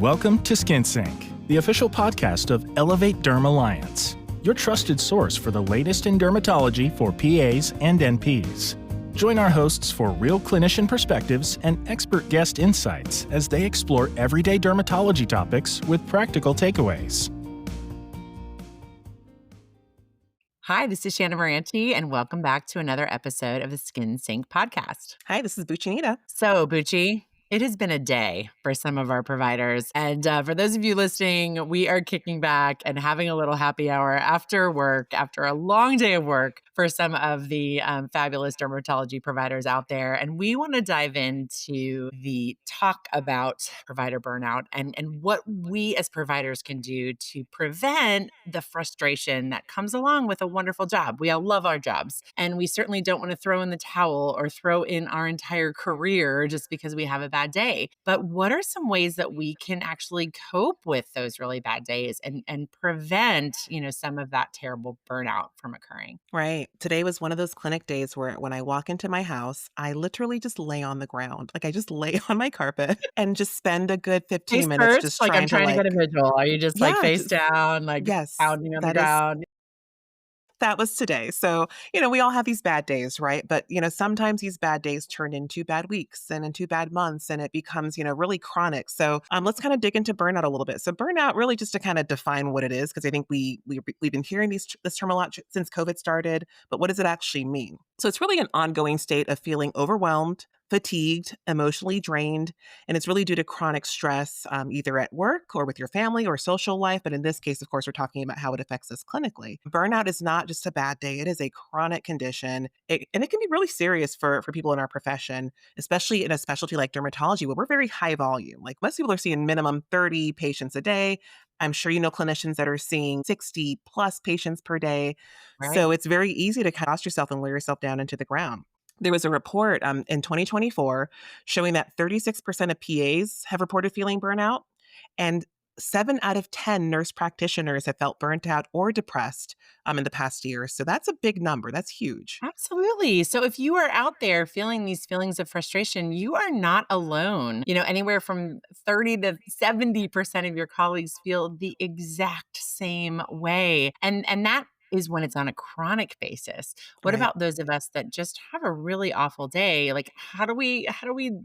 Welcome to Skin Sync, the official podcast of Elevate-Derm Alliance, your trusted source for the latest in dermatology for PAs and NPs. Join our hosts for real clinician perspectives and expert guest insights as they explore everyday dermatology topics with practical takeaways. Hi, this is Shanna Moranti, and welcome back to another episode of the Skin Sync podcast. Hi, this is Buccinita. So, Bucci, it has been a day for some of our providers. And for those of you listening, we are kicking back and having a little happy hour after work, after a long day of work for some of the fabulous dermatology providers out there. And we want to dive into the talk about provider burnout and what we as providers can do to prevent the frustration that comes along with a wonderful job. We all love our jobs, and we certainly don't want to throw in the towel or throw in our entire career just because we have a bad day. But what are some ways that we can actually cope with those really bad days and prevent, some of that terrible burnout from occurring? Right. Today was one of those clinic days where when I walk into my house, I literally just lay on the ground. Like I just lay on my carpet and just spend a good 15 Face minutes first, just like I'm trying to trying to get a visual. Are you just like yeah, face just down, like yes, pounding on the ground? that was today. So, we all have these bad days, right? But, sometimes these bad days turn into bad weeks and into bad months and it becomes, really chronic. So, let's kind of dig into burnout a little bit. So, burnout really just to kind of define what it is, because I think we've been hearing this term a lot since COVID started, but what does it actually mean? So, it's really an ongoing state of feeling overwhelmed, fatigued, emotionally drained, and it's really due to chronic stress, either at work or with your family or social life. But in this case, of course, we're talking about how it affects us clinically. Burnout is not just a bad day, it is a chronic condition. And it can be really serious for people in our profession, especially in a specialty like dermatology, where we're very high volume. Like most people are seeing minimum 30 patients a day. I'm sure you know clinicians that are seeing 60 plus patients per day. Right. So it's very easy to cost yourself and wear yourself down into the ground. There was a report in 2024 showing that 36% of PAs have reported feeling burnout, and 7 out of 10 nurse practitioners have felt burnt out or depressed in the past year. So that's a big number. That's huge. Absolutely. So if you are out there feeling these feelings of frustration, you are not alone. Anywhere from 30 to 70% of your colleagues feel the exact same way. And that is when it's on a chronic basis. What Right. about those of us that just have a really awful day? Like how do we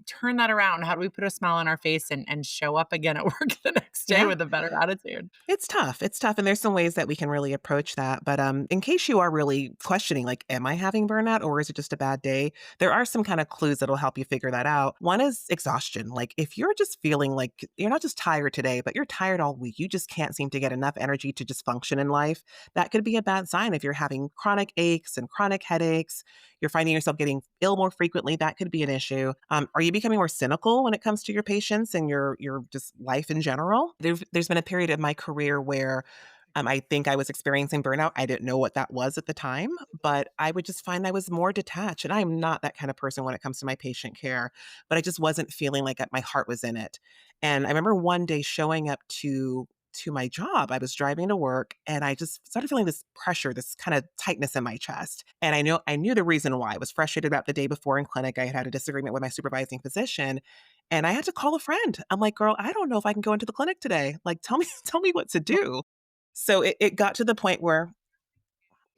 turn that around? How do we put a smile on our face and show up again at work the next day Yeah. with a better attitude? It's tough. It's tough. And there's some ways that we can really approach that. But in case you are really questioning, like, am I having burnout or is it just a bad day? There are some kind of clues that'll help you figure that out. One is exhaustion. Like, if you're just feeling like you're not just tired today, but you're tired all week, you just can't seem to get enough energy to just function in life, that could be a bad sign. If you're having chronic aches and chronic headaches, you're finding yourself getting ill more frequently, that could be an issue. Are you becoming more cynical when it comes to your patients and your just life in general? There's been a period of my career where I think I was experiencing burnout. I didn't know what that was at the time, but I would just find I was more detached. And I'm not that kind of person when it comes to my patient care, but I just wasn't feeling like my heart was in it. And I remember one day showing up to my job. I was driving to work and I just started feeling this pressure, this kind of tightness in my chest. And I knew the reason why. I was frustrated about the day before in clinic. I had had a disagreement with my supervising physician and I had to call a friend. I'm like, girl, I don't know if I can go into the clinic today. Like, tell me, tell me what to do. So it got to the point where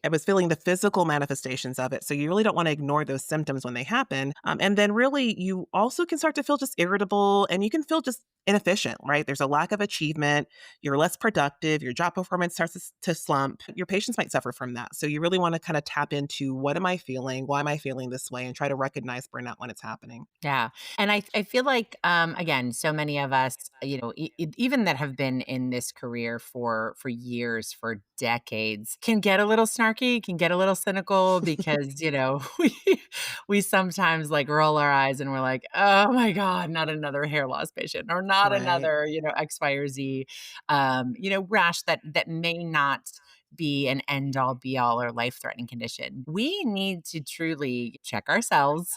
I was feeling the physical manifestations of it. So you really don't want to ignore those symptoms when they happen. And then really you also can start to feel just irritable and you can feel just inefficient, right? There's a lack of achievement. You're less productive. Your job performance starts to slump. Your patients might suffer from that. So you really want to kind of tap into what am I feeling? Why am I feeling this way? And try to recognize burnout when it's happening. Yeah. And I feel like, again, so many of us, even that have been in this career for years, for decades, can get a little snarky, can get a little cynical because, we sometimes like roll our eyes and we're like, oh my God, not another hair loss patient or not Right. another, X, Y, or Z, rash that may not be an end all be all or life threatening condition. We need to truly check ourselves,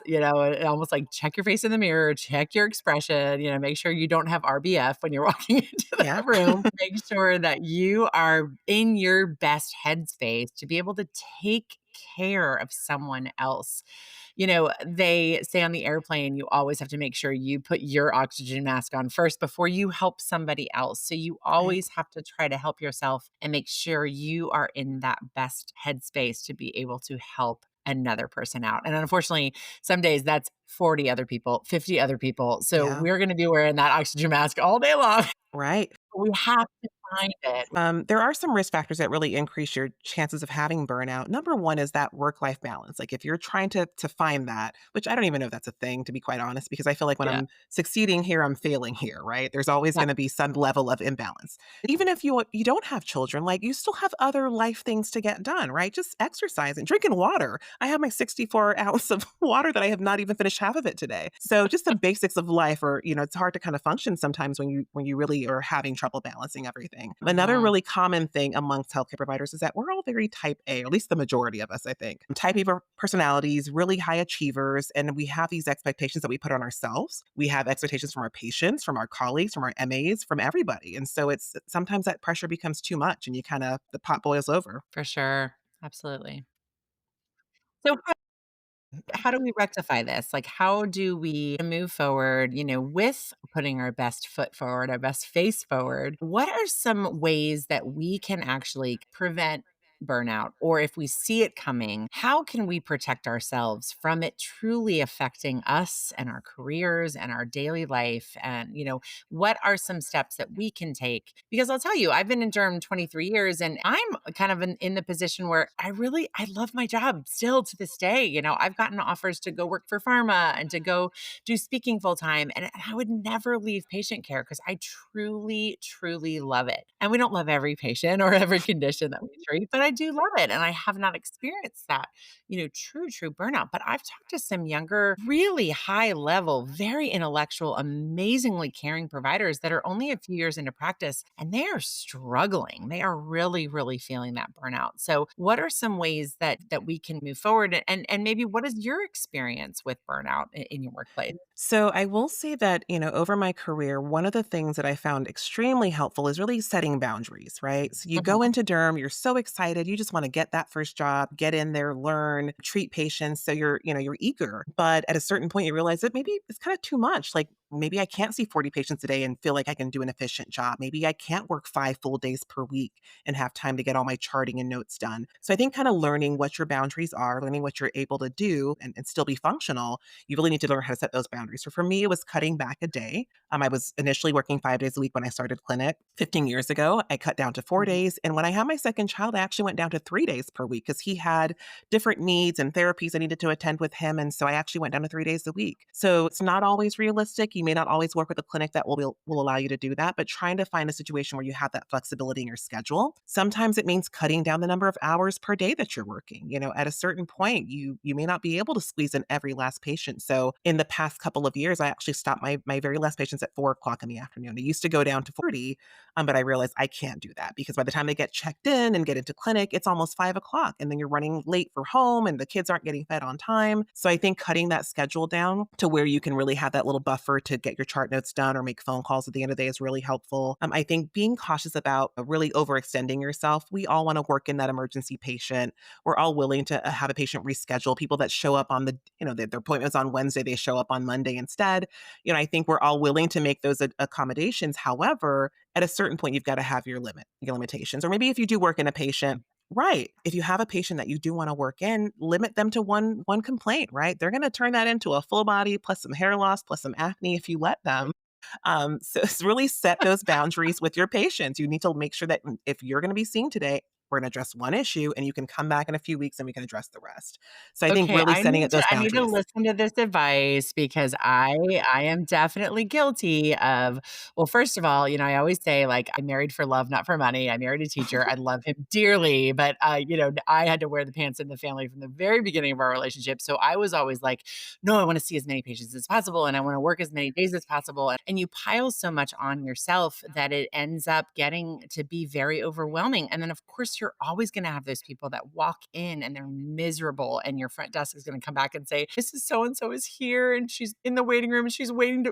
almost like check your face in the mirror, check your expression, make sure you don't have RBF when you're walking into Yeah. that room. Make sure that you are in your best headspace to be able to take care of someone else. They say on the airplane, you always have to make sure you put your oxygen mask on first before you help somebody else. So you Right. always have to try to help yourself and make sure you are in that best headspace to be able to help another person out. And unfortunately, some days that's 40 other people, 50 other people. So Yeah. we're going to be wearing that oxygen mask all day long. Right. We have to find it. There are some risk factors that really increase your chances of having burnout. Number one is that work-life balance. Like if you're trying to find that, which I don't even know if that's a thing, to be quite honest, because I feel like when Yeah. I'm succeeding here, I'm failing here, right? There's always Yeah. going to be some level of imbalance. Even if you don't have children, like you still have other life things to get done, right? Just exercising, drinking water. I have my 64 ounce of water that I have not even finished half of it today. So just the basics of life are, it's hard to kind of function sometimes when you really are having trouble balancing everything. Another Mhm. really common thing amongst healthcare providers is that we're all very type A, or at least the majority of us, I think. Type A personalities, really high achievers, and we have these expectations that we put on ourselves. We have expectations from our patients, from our colleagues, from our MAs, from everybody. And so it's sometimes that pressure becomes too much and the pot boils over. For sure. Absolutely. So how do we rectify this? Like, how do we move forward, with putting our best foot forward, our best face forward? What are some ways that we can actually prevent burnout? Or if we see it coming, how can we protect ourselves from it truly affecting us and our careers and our daily life? And, what are some steps that we can take? Because I'll tell you, I've been in Derm 23 years and I'm kind of in the position where I love my job still to this day. I've gotten offers to go work for pharma and to go do speaking full time. And I would never leave patient care because I truly, truly love it. And we don't love every patient or every condition that we treat, but I do love it. And I have not experienced that, true burnout. But I've talked to some younger, really high level, very intellectual, amazingly caring providers that are only a few years into practice and they are struggling. They are really, really feeling that burnout. So what are some ways that we can move forward? And maybe what is your experience with burnout in your workplace? So I will say that, over my career, one of the things that I found extremely helpful is really setting boundaries, right? So you go Mhm. into derm, you're so excited, you just want to get that first job, get in there, learn, treat patients. So you're eager. But at a certain point you realize that maybe it's kind of too much. Like maybe I can't see 40 patients a day and feel like I can do an efficient job. Maybe I can't work 5 full days per week and have time to get all my charting and notes done. So I think kind of learning what your boundaries are, learning what you're able to do and still be functional, you really need to learn how to set those boundaries. So for me, it was cutting back a day. I was initially working 5 days a week when I started clinic 15 years ago. I cut down to four Mhm. days. And when I had my second child, I actually went down to 3 days per week because he had different needs and therapies I needed to attend with him. And so I actually went down to 3 days a week. So it's not always realistic. You may not always work with a clinic that will allow you to do that, but trying to find a situation where you have that flexibility in your schedule. Sometimes it means cutting down the number of hours per day that you're working. At a certain point, you may not be able to squeeze in every last patient. So in the past couple of years, I actually stopped my very last patients at 4 o'clock in the afternoon. It used to go down to 40, but I realized I can't do that because by the time they get checked in and get into clinic, it's almost 5 o'clock. And then you're running late for home and the kids aren't getting fed on time. So I think cutting that schedule down to where you can really have that little buffer to get your chart notes done or make phone calls at the end of the day is really helpful. I think being cautious about really overextending yourself. We all want to work in that emergency patient. We're all willing to have a patient reschedule. People that show up on their appointments on Wednesday, they show up on Monday instead. I think we're all willing to make those accommodations. However, at a certain point, you've got to have your limitations. Or maybe if you do work in a patient, right? If you have a patient that you do want to work in, limit them to one complaint, right? They're going to turn that into a full body plus some hair loss plus some acne if you let them. So it's really set those boundaries with your patients. You need to make sure that if you're going to be seen today, we're going to address one issue and you can come back in a few weeks and we can address the rest. So I think Okay, really setting up those I need to boundaries. listen to this advice because I am definitely guilty of well, first of all, I always say, like, "I'm married for love, not for money." I married a teacher. I love him dearly, but, I had to wear the pants in the family from the very beginning of our relationship, so I was always like, "No, I wanna see as many patients as possible, and I wanna work as many days as possible," and you pile so much on yourself that it ends up getting to be very overwhelming, and then, of course, you're always going to have those people that walk in and they're miserable, and your front desk is going to come back and say, Mrs. So and so is here and she's in the waiting room and she's willing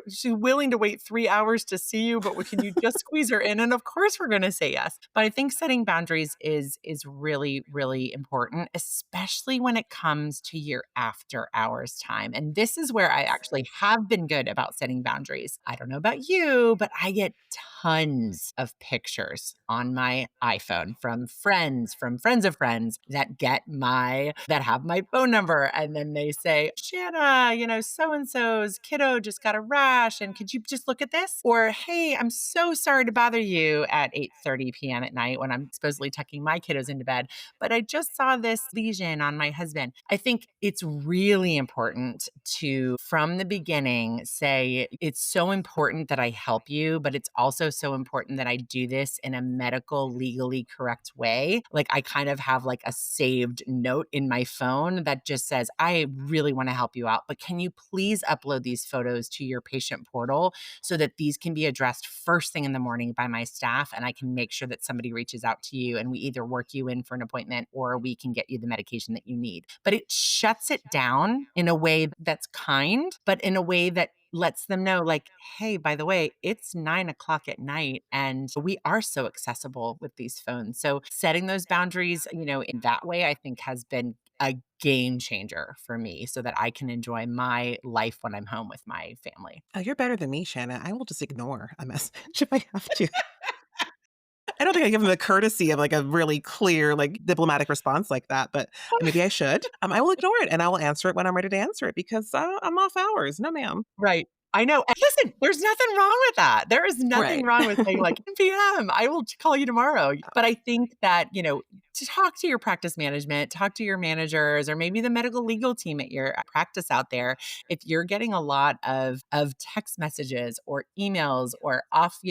to wait 3 hours to see you, but can you just squeeze her in? And of course we're going to say yes. But I think setting boundaries is really, really important, especially when it comes to your after hours time. And this is where I actually have been good about setting boundaries. I don't know about you, but I get tons of pictures on my iPhone from friends of friends that have my phone number. And then they say, Shanna, so and so's kiddo just got a rash. And could you just look at this? Or, hey, I'm so sorry to bother you at 8:30 p.m. at night when I'm supposedly tucking my kiddos into bed, but I just saw this lesion on my husband. I think it's really important to, from the beginning, say it's so important that I help you, but it's also so important that I do this in a medical, legally correct way. Like, I kind of have like a saved note in my phone that just says, I really want to help you out, but can you please upload these photos to your patient portal so that these can be addressed first thing in the morning by my staff, and I can make sure that somebody reaches out to you and we either work you in for an appointment or we can get you the medication that you need. But it shuts it down in a way that's kind, but in a way that lets them know, like, hey, by the way, it's 9 o'clock at night and we are so accessible with these phones. So setting those boundaries, in that way, I think has been a game changer for me so that I can enjoy my life when I'm home with my family. Oh, you're better than me, Shannon. I will just ignore a message if I have to. I don't think I give them the courtesy of like a really clear, like diplomatic response like that, but maybe I should. I will ignore it and I will answer it when I'm ready to answer it because I'm off hours. No, ma'am. Right. I know. And listen, there's nothing wrong with that. There is nothing Right. wrong with saying like 10 PM, I will call you tomorrow. But I think that, to talk to your practice management, talk to your managers, or maybe the medical legal team at your practice out there. If you're getting a lot of text messages or emails or off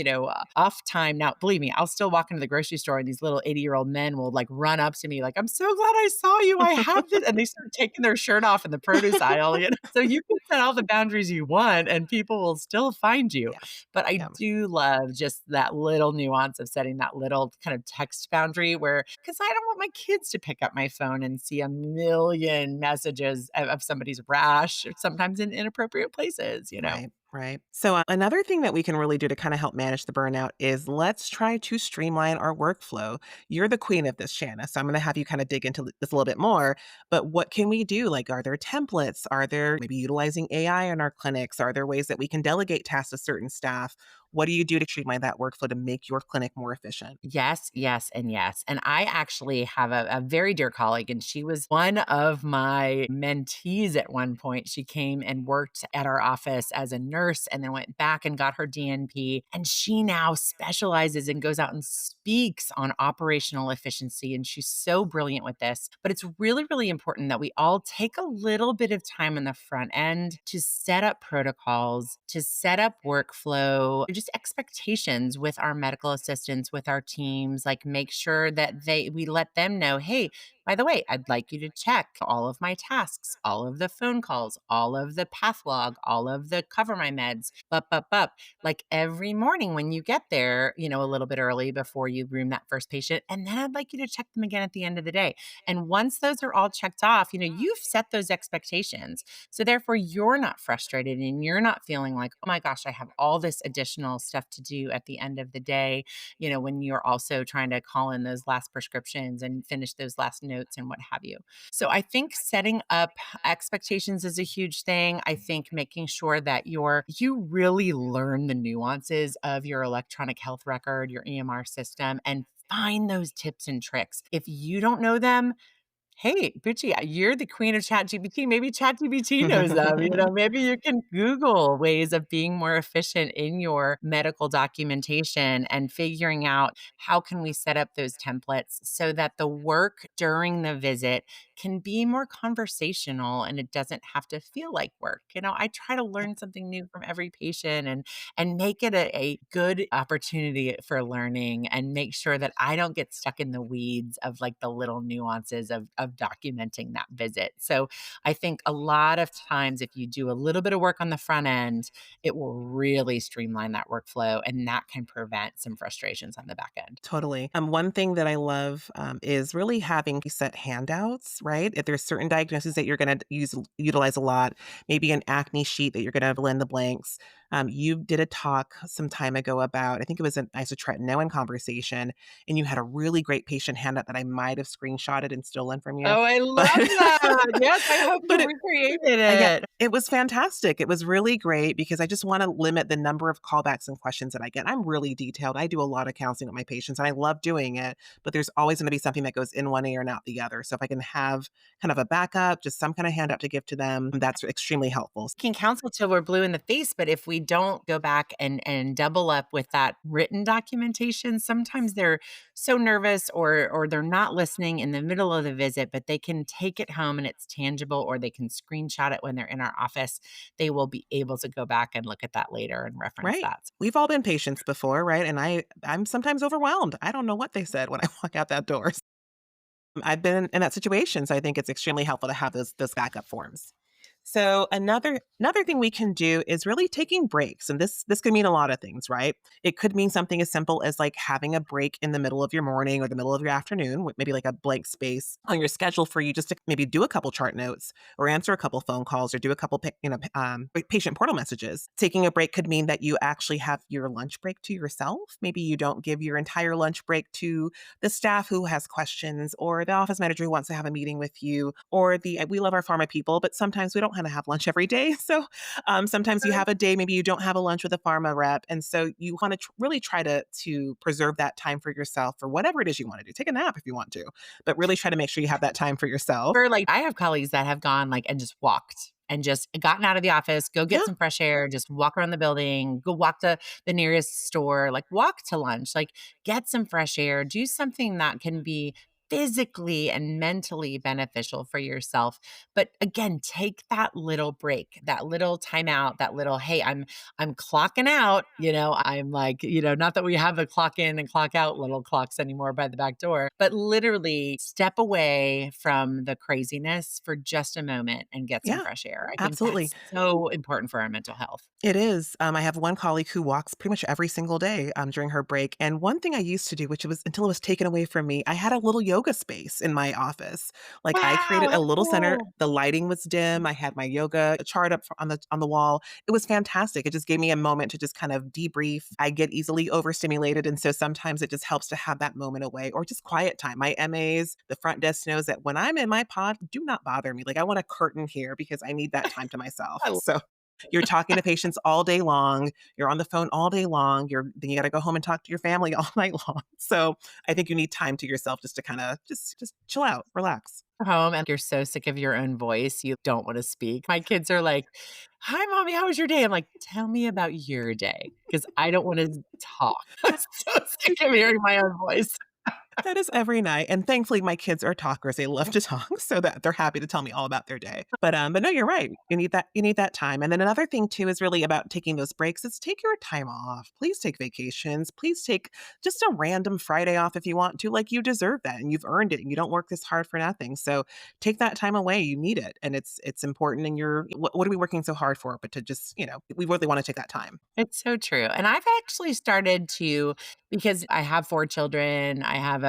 time. Now, believe me, I'll still walk into the grocery store and these little 80-year-old men will like run up to me like, I'm so glad I saw you. I have this. And they start taking their shirt off in the produce aisle. So you can set all the boundaries you want and people will still find you. Yeah. But I Yeah. do love just that little nuance of setting that little kind of text boundary because I don't want my kids to pick up my phone and see a million messages of somebody's rash, sometimes in inappropriate places. Right. Right. So, another thing that we can really do to kind of help manage the burnout is let's try to streamline our workflow. You're the queen of this, Shanna. So, I'm going to have you kind of dig into this a little bit more. But what can we do? Like, are there templates? Are there maybe utilizing AI in our clinics? Are there ways that we can delegate tasks to certain staff? What do you do to streamline that workflow to make your clinic more efficient? Yes, yes, and yes. And I actually have a very dear colleague, and she was one of my mentees at one point. She came and worked at our office as a nurse and then went back and got her DNP. And she now specializes and goes out and speaks on operational efficiency. And she's so brilliant with this. But it's really, really important that we all take a little bit of time in the front end to set up protocols, to set up workflow, just expectations with our medical assistants, with our teams, like make sure that we let them know, hey, by the way, I'd like you to check all of my tasks, all of the phone calls, all of the path log, all of the cover my meds, like every morning when you get there, a little bit early before you room that first patient. And then I'd like you to check them again at the end of the day. And once those are all checked off, you've set those expectations. So therefore you're not frustrated and you're not feeling like, oh my gosh, I have all this additional stuff to do at the end of the day, when you're also trying to call in those last prescriptions and finish those last notes and what have you. So I think setting up expectations is a huge thing. I think making sure that you really learn the nuances of your electronic health record, your EMR system, and find those tips and tricks. If you don't know them, hey, Bucci, you're the queen of ChatGPT. Maybe ChatGPT knows them. Maybe you can Google ways of being more efficient in your medical documentation and figuring out how can we set up those templates so that the work during the visit can be more conversational and it doesn't have to feel like work. I try to learn something new from every patient and make it a good opportunity for learning and make sure that I don't get stuck in the weeds of like the little nuances of of documenting that visit. So I think a lot of times if you do a little bit of work on the front end, it will really streamline that workflow and that can prevent some frustrations on the back end. Totally. One thing that I love is really having set handouts, right? If there's certain diagnoses that you're going to utilize a lot, maybe an acne sheet that you're going to fill in the blanks. You did a talk some time ago about, I think it was an isotretinoin conversation, and you had a really great patient handout that I might have screenshotted and stolen from you. Oh, I love But that. Yes, I hope you but recreated yeah, it. it was fantastic. It was really great because I just wanna limit the number of callbacks and questions that I get. I'm really detailed. I do a lot of counseling with my patients, and I love doing it, but there's always gonna be something that goes in one ear and out the other. So if I can have kind of a backup, just some kinda handout to give to them, that's extremely helpful. Can counsel till we're blue in the face, but if we don't go back and double up with that written documentation, sometimes they're so nervous or they're not listening in the middle of the visit, but they can take it home and it's tangible, or they can screenshot it when they're in our office. They will be able to go back and look at that later and reference Right. that. We've all been patients before, right? And I'm sometimes overwhelmed. I don't know what they said when I walk out that door. I've been in that situation, so I think it's extremely helpful to have those backup forms. So another thing we can do is really taking breaks, and this can mean a lot of things, right? It could mean something as simple as like having a break in the middle of your morning or the middle of your afternoon, with maybe like a blank space on your schedule for you just to maybe do a couple chart notes or answer a couple phone calls or do a couple patient portal messages. Taking a break could mean that you actually have your lunch break to yourself. Maybe you don't give your entire lunch break to the staff who has questions or the office manager who wants to have a meeting with you or we love our pharma people, but sometimes we don't want to have lunch every day. So sometimes you have a day, maybe you don't have a lunch with a pharma rep. And so you want to really try to preserve that time for yourself for whatever it is you want to do. Take a nap if you want to, but really try to make sure you have that time for yourself. Or like I have colleagues that have gone like and just walked and just gotten out of the office, go get Yeah. some fresh air, just walk around the building, go walk to the nearest store, like walk to lunch, like get some fresh air, do something that can be physically and mentally beneficial for yourself. But again, take that little break, that little timeout, that little, hey, I'm clocking out, I'm like, not that we have the clock in and clock out little clocks anymore by the back door, but literally step away from the craziness for just a moment and get some Yeah, fresh air. I think absolutely. that's so important for our mental health. It is. I have one colleague who walks pretty much every single day during her break. And one thing I used to do, which was until it was taken away from me, I had a little yoga space in my office. Like I Wow, created a that's little center. cool. The lighting was dim. I had my yoga chart up on the wall. It was fantastic. It just gave me a moment to just kind of debrief. I get easily overstimulated, and so sometimes it just helps to have that moment away or just quiet time. My MAs, the front desk knows that when I'm in my pod, do not bother me. Like I want a curtain here because I need that time to myself. I So you're talking to patients all day long. You're on the phone all day long. Then you got to go home and talk to your family all night long. So I think you need time to yourself just to kind of just chill out, relax. Home and you're so sick of your own voice, you don't wanna speak. My kids are like, "Hi, mommy, how was your day?" I'm like, "Tell me about your day, because I don't wanna talk." I'm so sick of hearing my own voice. That is every night, and thankfully, my kids are talkers, they love to talk, so that they're happy to tell me all about their day. But no, you're right, you need that time, and then another thing too is really about taking those breaks, is take your time off. Please take vacations, please take just a random Friday off if you want to, like, you deserve that, and you've earned it, and you don't work this hard for nothing, so take that time away, you need it, and it's important, and what are we working so hard for, but to just, we really wanna take that time. It's so true, and I've actually started to because I have 4 children, I have a,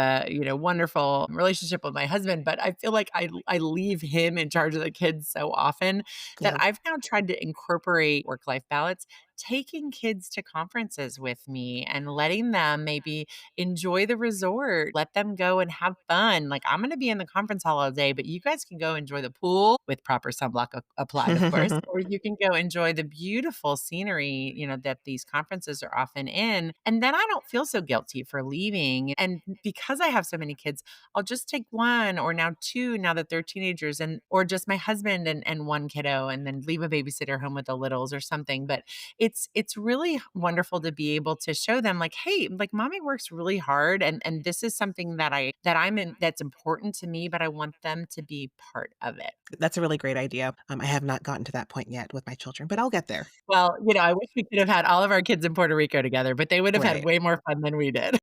wonderful relationship with my husband, but I feel like I leave him in charge of the kids so often that Yeah. I've now tried to incorporate work-life balance, taking kids to conferences with me and letting them maybe enjoy the resort, let them go and have fun. Like, I'm gonna be in the conference hall all day, but you guys can go enjoy the pool with proper sunblock applied, of course, or you can go enjoy the beautiful scenery, that these conferences are often in. And then I don't feel so guilty for leaving. And because I have so many kids, I'll just take one or now two now that they're teenagers and or just my husband and one kiddo and then leave a babysitter home with the littles or something. But it's really wonderful to be able to show them like, hey, like mommy works really hard and this is something that I'm in that's important to me, but I want them to be part of it. That's a really great idea. I have not gotten to that point yet with my children, but I'll get there. Well, I wish we could have had all of our kids in Puerto Rico together, but they would have had Right. way more fun than we did.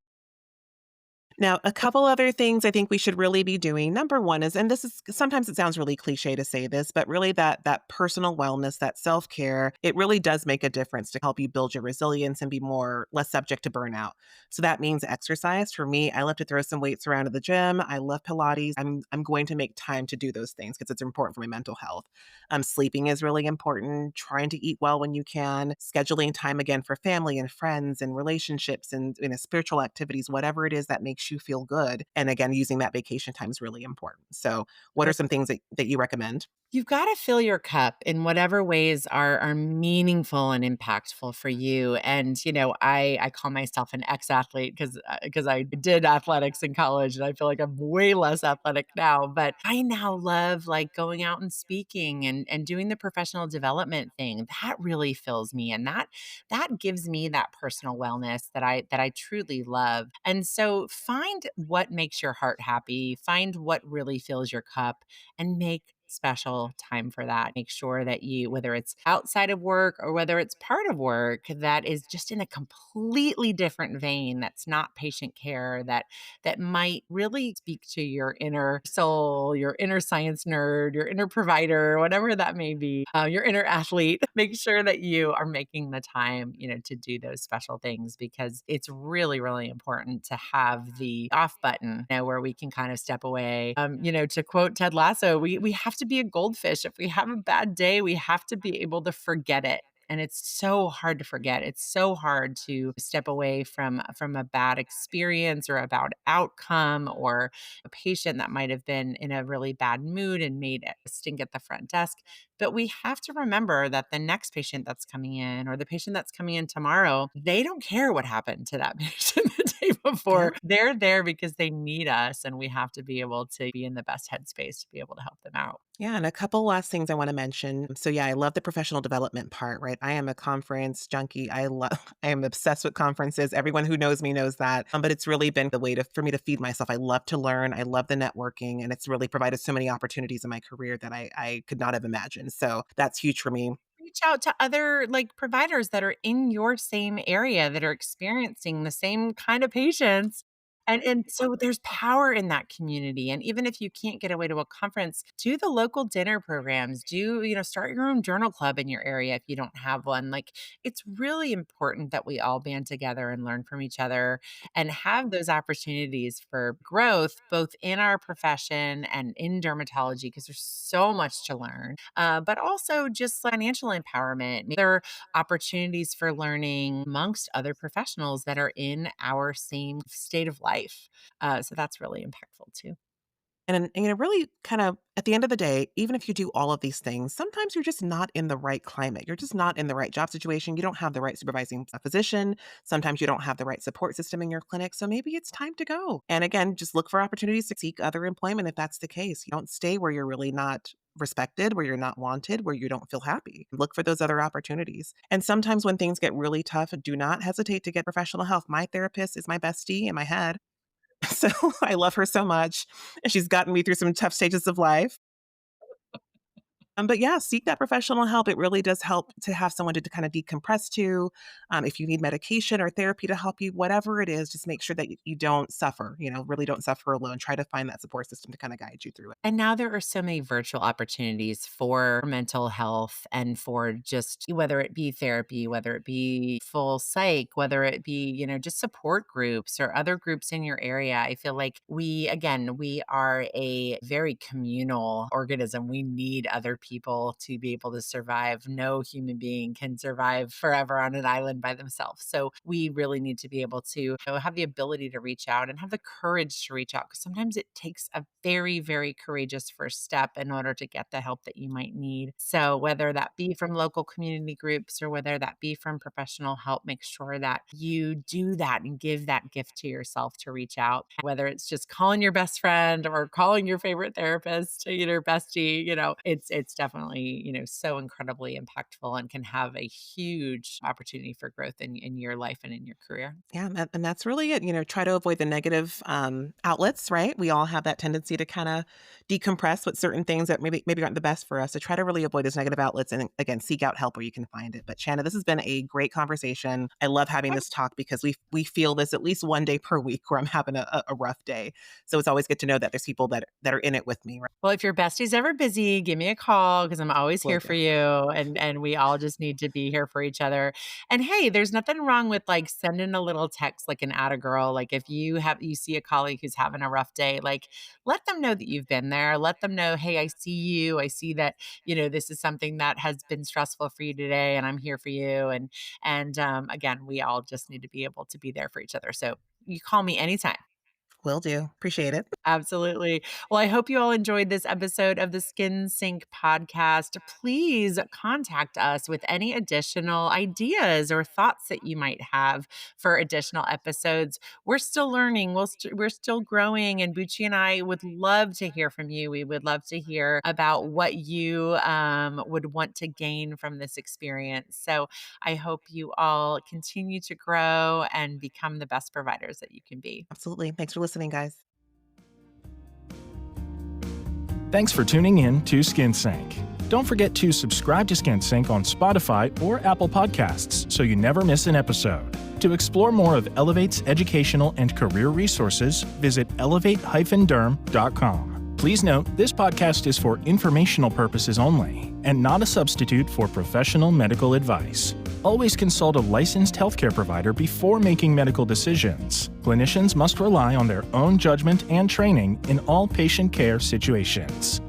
Now, a couple other things I think we should really be doing. Number one is, and this is sometimes it sounds really cliche to say this, but really that personal wellness, that self-care, it really does make a difference to help you build your resilience and be more less subject to burnout. So that means exercise. For me, I love to throw some weights around at the gym. I love Pilates. I'm going to make time to do those things because it's important for my mental health. Sleeping is really important. Trying to eat well when you can. Scheduling time again for family and friends and relationships and spiritual activities, whatever it is that makes you feel good. And again, using that vacation time is really important. So, what are some things that you recommend? You've got to fill your cup in whatever ways are meaningful and impactful for you. And I call myself an ex-athlete because I did athletics in college, and I feel like I'm way less athletic now. But I now love like going out and speaking and doing the professional development thing. That really fills me, and that gives me that personal wellness that I truly love. And so find what makes your heart happy. Find what really fills your cup and make special time for that. Make sure that you, whether it's outside of work or whether it's part of work, that is just in a completely different vein, that's not patient care, that might really speak to your inner soul, your inner science nerd, your inner provider, whatever that may be, your inner athlete. Make sure that you are making the time, to do those special things, because it's really, really important to have the off button, where we can kind of step away. To quote Ted Lasso, we have to be a goldfish. If we have a bad day, we have to be able to forget it. And it's so hard to forget. It's so hard to step away from a bad experience or a bad outcome, or a patient that might have been in a really bad mood and made a stink at the front desk. But we have to remember that the next patient that's coming in, or the patient that's coming in tomorrow, they don't care what happened to that patient the day Yeah. before. They're there because they need us, and we have to be able to be in the best headspace to be able to help them out. Yeah, and a couple last things I want to mention. So yeah, I love the professional development part, right? I am a conference junkie. I love I am obsessed with conferences. Everyone who knows me knows that. But it's really been the way to for me to feed myself. I love to learn. I love the networking, and it's really provided so many opportunities in my career that I could not have imagined. So that's huge for me. Reach out to other like providers that are in your same area that are experiencing the same kind of patients. And so there's power in that community. And even if you can't get away to a conference, do the local dinner programs. Start your own journal club in your area if you don't have one. Like, it's really important that we all band together and learn from each other and have those opportunities for growth, both in our profession and in dermatology, because there's so much to learn. But also just financial empowerment. There are opportunities for learning amongst other professionals that are in our same state of life. So that's really impactful too. Really kind of at the end of the day, even if you do all of these things, sometimes you're just not in the right climate. You're just not in the right job situation. You don't have the right supervising physician. Sometimes you don't have the right support system in your clinic. So maybe it's time to go. And again, just look for opportunities to seek other employment if that's the case. You don't stay where you're really not respected, where you're not wanted, where you don't feel happy. Look for those other opportunities. And sometimes when things get really tough, do not hesitate to get professional help. My therapist is my bestie in my head. So I love her so much. And she's gotten me through some tough stages of life. But yeah, seek that professional help. It really does help to have someone to kind of decompress to. If you need medication or therapy to help you, whatever it is, just make sure that you don't suffer, really don't suffer alone. Try to find that support system to kind of guide you through it. And now there are so many virtual opportunities for mental health and for just whether it be therapy, whether it be full psych, whether it be, just support groups or other groups in your area. I feel like we are a very communal organism. We need other people to be able to survive. No human being can survive forever on an island by themselves. So we really need to be able to have the ability to reach out and have the courage to reach out, because sometimes it takes a very, very courageous first step in order to get the help that you might need. So whether that be from local community groups or whether that be from professional help, make sure that you do that and give that gift to yourself to reach out. Whether it's just calling your best friend or calling your favorite therapist, your bestie, it's definitely, so incredibly impactful and can have a huge opportunity for growth in your life and in your career. Yeah, and that's really it. Try to avoid the negative outlets, right? We all have that tendency to kind of decompress with certain things that maybe aren't the best for us. So try to really avoid those negative outlets, and again, seek out help where you can find it. But Shanna, this has been a great conversation. I love having this talk because we feel this at least one day per week where I'm having a rough day. So it's always good to know that there's people that are in it with me. Right? Well, if your bestie's ever busy, give me a call because I'm always Will here do. for you. And we all just need to be here for each other. And hey, there's nothing wrong with like sending a little text like an atta girl. Like if you see a colleague who's having a rough day, like let them know that you've been there. Let them know, hey, I see you. I see that, this is something that has been stressful for you today and I'm here for you. And again, we all just need to be able to be there for each other. So you call me anytime. Will do. Appreciate it. Absolutely. Well, I hope you all enjoyed this episode of the Skin Sync podcast. Please contact us with any additional ideas or thoughts that you might have for additional episodes. We're still learning. We're still growing. And Bucci and I would love to hear from you. We would love to hear about what you would want to gain from this experience. So I hope you all continue to grow and become the best providers that you can be. Absolutely. Thanks for listening, guys. Thanks for tuning in to Skin Sync. Don't forget to subscribe to Skin Sync on Spotify or Apple Podcasts so you never miss an episode. To explore more of Elevate's educational and career resources, visit elevate-derm.com. Please note, this podcast is for informational purposes only and not a substitute for professional medical advice. Always consult a licensed healthcare provider before making medical decisions. Clinicians must rely on their own judgment and training in all patient care situations.